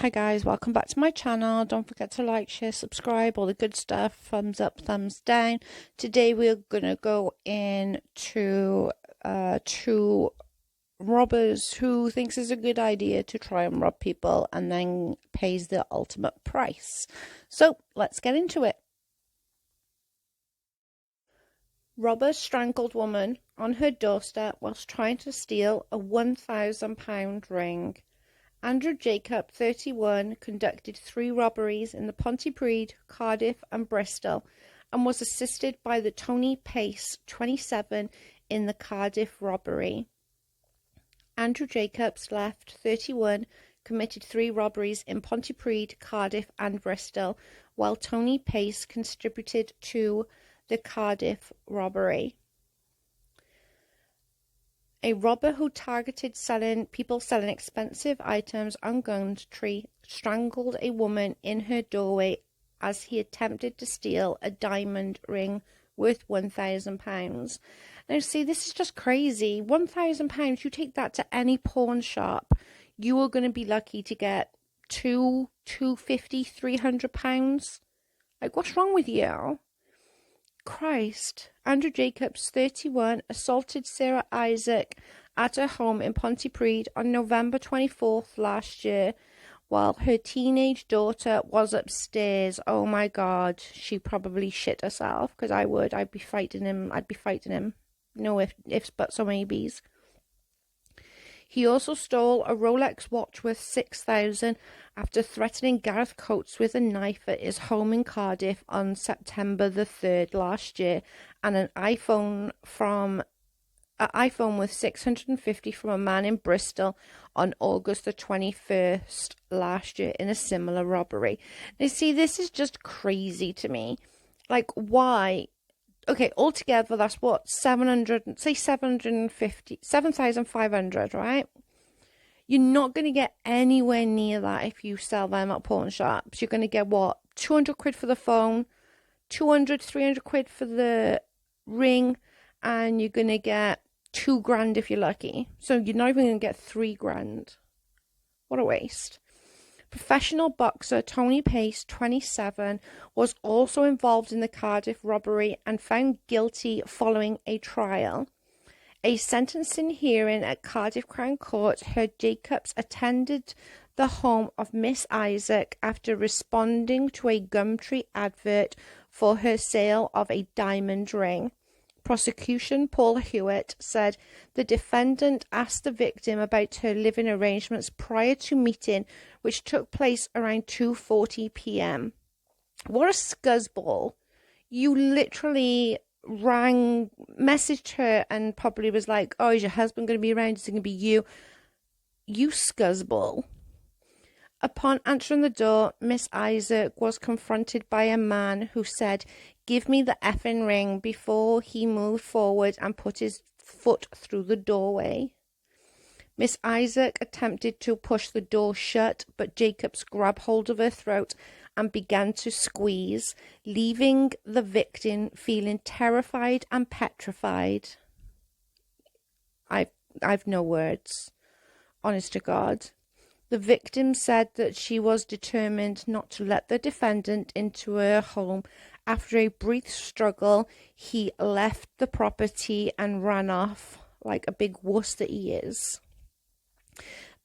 Hi guys, welcome back to my channel. Don't forget to like, share, subscribe, all the good stuff. Thumbs up, thumbs down. Today we're gonna go into two robbers who thinks it's a good idea to try and rob people and then pays the ultimate price. So let's get into it. Robber strangled woman on her doorstep whilst trying to steal a £1,000 ring. Andrew Jacob, 31, conducted 3 robberies in the Pontypridd, Cardiff and Bristol and was assisted by the Tony Pace, 27, in the Cardiff robbery. Andrew Jacobs, left, 31, committed 3 robberies in Pontypridd, Cardiff and Bristol, while Tony Pace contributed to the Cardiff robbery. A robber who targeted people selling expensive items on Gumtree strangled a woman in her doorway as he attempted to steal a diamond ring worth £1,000. Now, see, this is just crazy. £1,000, you take that to any pawn shop, you are going to be lucky to get £250, £300. Like, what's wrong with you? Christ. Andrew Jacobs, 31, assaulted Sarah Isaac at her home in Pontypridd on November 24th last year while her teenage daughter was upstairs. Oh my God, she probably shit herself, because I'd be fighting him. No ifs, buts or maybes. He also stole a Rolex watch worth £6,000 after threatening Gareth Coates with a knife at his home in Cardiff on September the 3rd last year, and an iPhone with 650 from a man in Bristol on August the 21st last year in a similar robbery. Now, see, this is just crazy to me. Like, why? Okay, altogether, that's what, 7,500, right? You're not going to get anywhere near that if you sell them at pawn shops. You're going to get, what, 200 quid for the phone, 200, 300 quid for the ring, and you're going to get £2,000 if you're lucky. So you're not even going to get £3,000. What a waste. Professional boxer Tony Pace, 27, was also involved in the Cardiff robbery and found guilty following a trial. A sentencing hearing at Cardiff Crown Court heard Jacobs attended the home of Miss Isaac after responding to a Gumtree advert for her sale of a diamond ring. Prosecution Paul Hewitt said the defendant asked the victim about her living arrangements prior to meeting, which took place around 2:40 p.m. What a scuzzball. You literally messaged her and probably was like, oh, is your husband going to be around? Is it going to be you? You scuzzball. Upon answering the door, Miss Isaac was confronted by a man who said, "Give me the effing ring," before he moved forward and put his foot through the doorway. Miss Isaac attempted to push the door shut, but Jacobs grabbed hold of her throat and began to squeeze, leaving the victim feeling terrified and petrified. I've no words. Honest to God. The victim said that she was determined not to let the defendant into her home. After a brief struggle, he left the property and ran off like a big wuss that he is.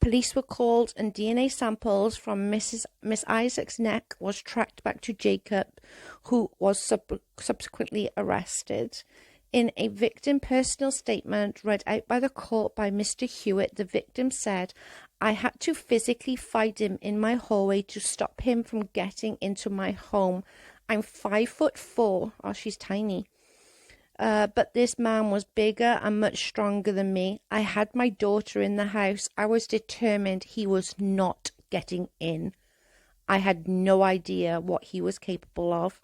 Police were called and DNA samples from Miss Isaac's neck was tracked back to Jacob, who was subsequently arrested. In a victim personal statement read out by the court by Mr. Hewitt, the victim said, "I had to physically fight him in my hallway to stop him from getting into my home. I'm 5'4". Oh, she's tiny. But this man was bigger and much stronger than me. I had my daughter in the house. I was determined he was not getting in. I had no idea what he was capable of.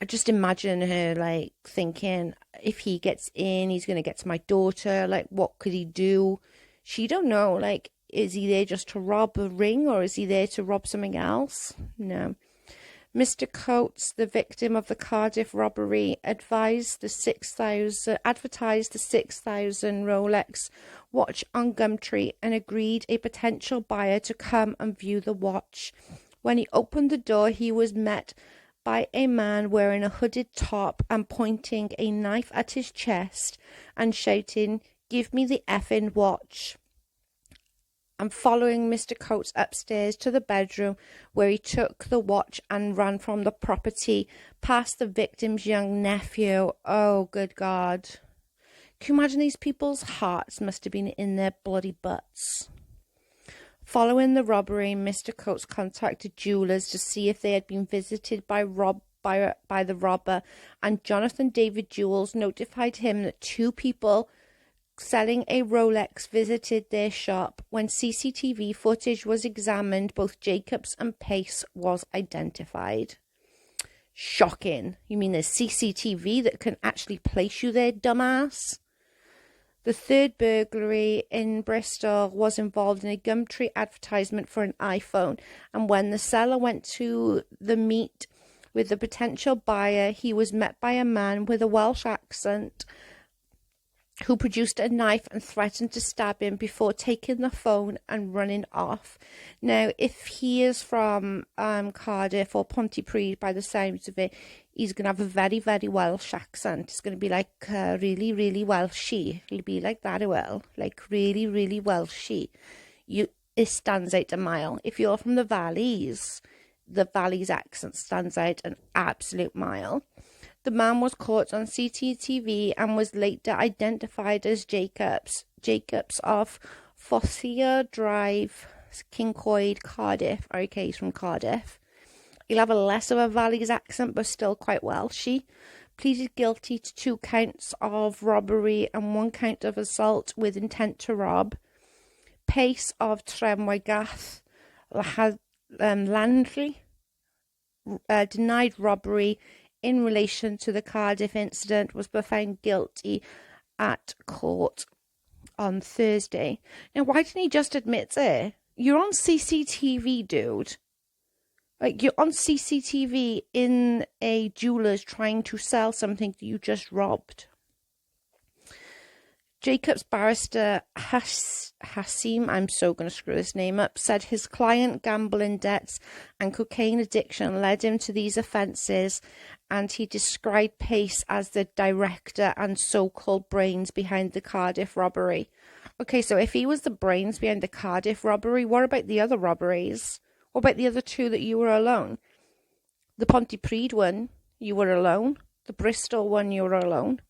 I just imagine her, like, thinking, if he gets in, he's going to get to my daughter. Like, what could he do? She don't know. Like, is he there just to rob a ring, or is he there to rob something else? No. Mr. Coates, the victim of the Cardiff robbery, advertised the 6,000 Rolex watch on Gumtree and agreed a potential buyer to come and view the watch. When he opened the door, he was met by a man wearing a hooded top and pointing a knife at his chest and shouting, "Give me the effing watch." And following Mr. Coates upstairs to the bedroom where he took the watch and ran from the property past the victim's young nephew. Oh, good God. Can you imagine these people's hearts must have been in their bloody butts? Following the robbery, Mr. Coates contacted jewellers to see if they had been visited by the robber, and Jonathan David Jewells notified him that two people selling a Rolex visited their shop. When CCTV footage was examined, both Jacobs and Pace was identified. Shocking. You mean there's CCTV that can actually place you there, dumbass? The third burglary in Bristol was involved in a Gumtree advertisement for an iPhone, and when the seller went to the meet with the potential buyer, he was met by a man with a Welsh accent who produced a knife and threatened to stab him before taking the phone and running off. Now, if he is from Cardiff or Pontypridd, by the sounds of it, he's going to have a very, very Welsh accent. It's going to be like really, really Welshy. It'll be like that, it will. Like really, really Welshy. It stands out a mile. If you're from the Valleys accent stands out an absolute mile. The man was caught on CCTV and was later identified as Jacobs of Fossier Drive, Kincoed, Cardiff. Okay, he's from Cardiff. He'll have a less of a Valleys accent, but still quite Welshy. Pleaded guilty to 2 counts of robbery and 1 count of assault with intent to rob. Pace of Tremwagath Landry denied robbery in relation to the Cardiff incident, was found guilty at court on Thursday. Now, why didn't he just admit it? You're on CCTV, dude. Like, you're on CCTV in a jeweller's trying to sell something that you just robbed. Jacob's barrister, Hassim, I'm so going to screw this name up, said his client gambling debts and cocaine addiction led him to these offences, and he described Pace as the director and so-called brains behind the Cardiff robbery. Okay, so if he was the brains behind the Cardiff robbery, what about the other robberies? What about the other 2 that you were alone? The Pontypridd one, you were alone. The Bristol one, you were alone.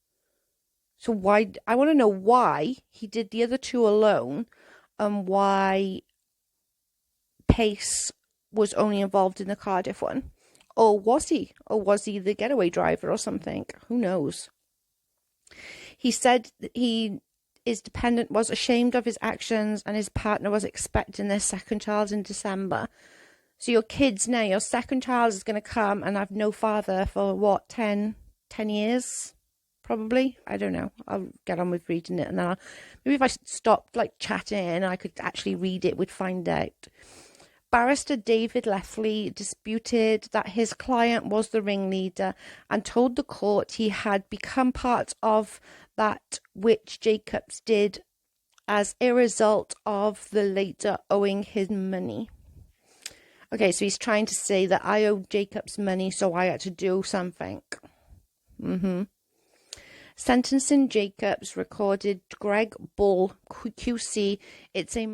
So why? I want to know why he did the other 2 alone, and why Pace was only involved in the Cardiff one. Or was he? Or was he the getaway driver or something? Who knows? He said his dependent was ashamed of his actions and his partner was expecting their second child in December. So your kids now, your second child is going to come and have no father for what, 10 years? Probably. I don't know. I'll get on with reading it, and then maybe if I stopped like chatting and I could actually read it, we'd find out. Barrister David Leffley disputed that his client was the ringleader and told the court he had become part of that which Jacobs did as a result of the later owing his money. Okay, so he's trying to say that I owed Jacobs money, so I had to do something. Sentencing Jacobs recorded Greg Bull, QC. It's a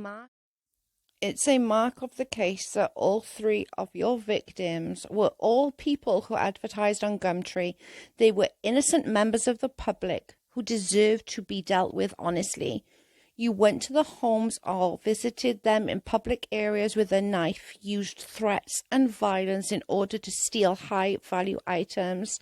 mark of the case that all 3 of your victims were all people who advertised on Gumtree. They were innocent members of the public who deserved to be dealt with honestly. You went to the homes or visited them in public areas with a knife, used threats and violence in order to steal high-value items.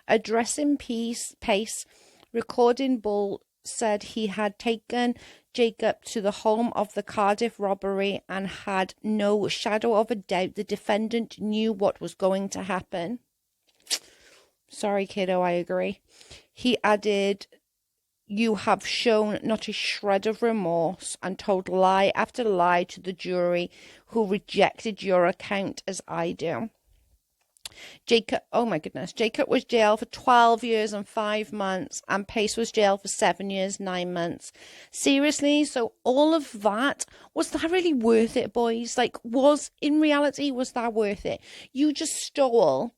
Addressing Pace, recording Bull said he had taken Jacob to the home of the Cardiff robbery and had no shadow of a doubt the defendant knew what was going to happen. Sorry, kiddo, I agree. He added, "You have shown not a shred of remorse and told lie after lie to the jury who rejected your account as I do." Jacob, oh my goodness, Jacob was jailed for 12 years and 5 months, and Pace was jailed for 7 years, 9 months. Seriously, so all of that, was that really worth it, boys? Like, in reality, was that worth it? You just stole,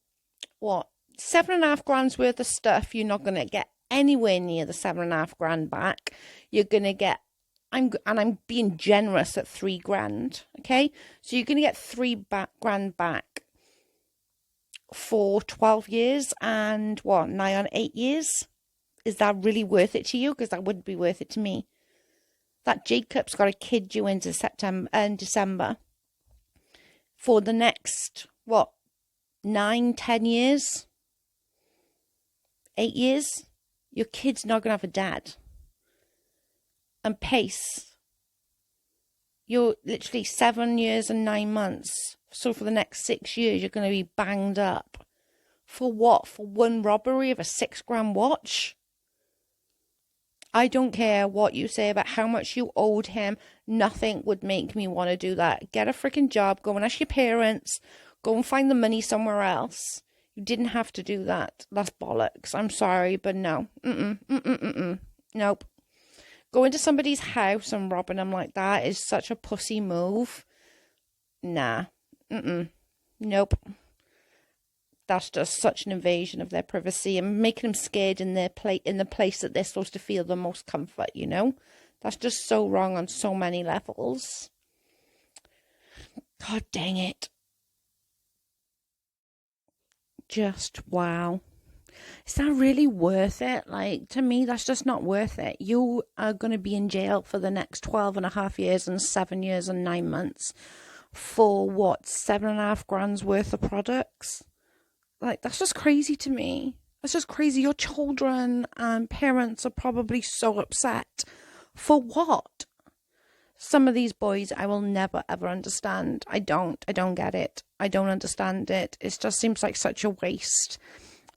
what, 7.5 grand's worth of stuff. You're not going to get anywhere near the 7.5 grand back. You're going to get, I'm being generous at 3 grand, okay? So you're going to get 3 grand back for 12 years and what, nigh on 8 years? Is that really worth it to you? Because that wouldn't be worth it to me. That Jacob's got a kid due into September and December for the next, what, 9, 10 years? 8 years? Your kid's not going to have a dad. And Pace, you're literally 7 years and 9 months. So for the next 6 years, you're going to be banged up. For what? For one robbery of a 6 grand watch? I don't care what you say about how much you owed him. Nothing would make me want to do that. Get a freaking job. Go and ask your parents. Go and find the money somewhere else. You didn't have to do that. That's bollocks. I'm sorry, but no. Nope. Go into somebody's house and robbing them like that is such a pussy move. Nah. Nope. That's just such an invasion of their privacy and making them scared in the place that they're supposed to feel the most comfort, you know? That's just so wrong on so many levels. God dang it. Just wow. Is that really worth it? Like, to me, that's just not worth it. You are going to be in jail for the next 12.5 years and 7 years and 9 months for what, 7.5 grand's worth of products? Like, that's just crazy to me. That's just crazy. Your children and parents are probably so upset. For what? Some of these boys I will never ever understand. I don't get it. I don't understand it. It just seems like such a waste.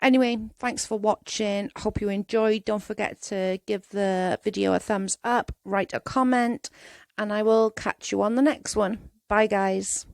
Anyway, thanks for watching. Hope you enjoyed. Don't forget to give the video a thumbs up, write a comment, and I will catch you on the next one. Bye, guys.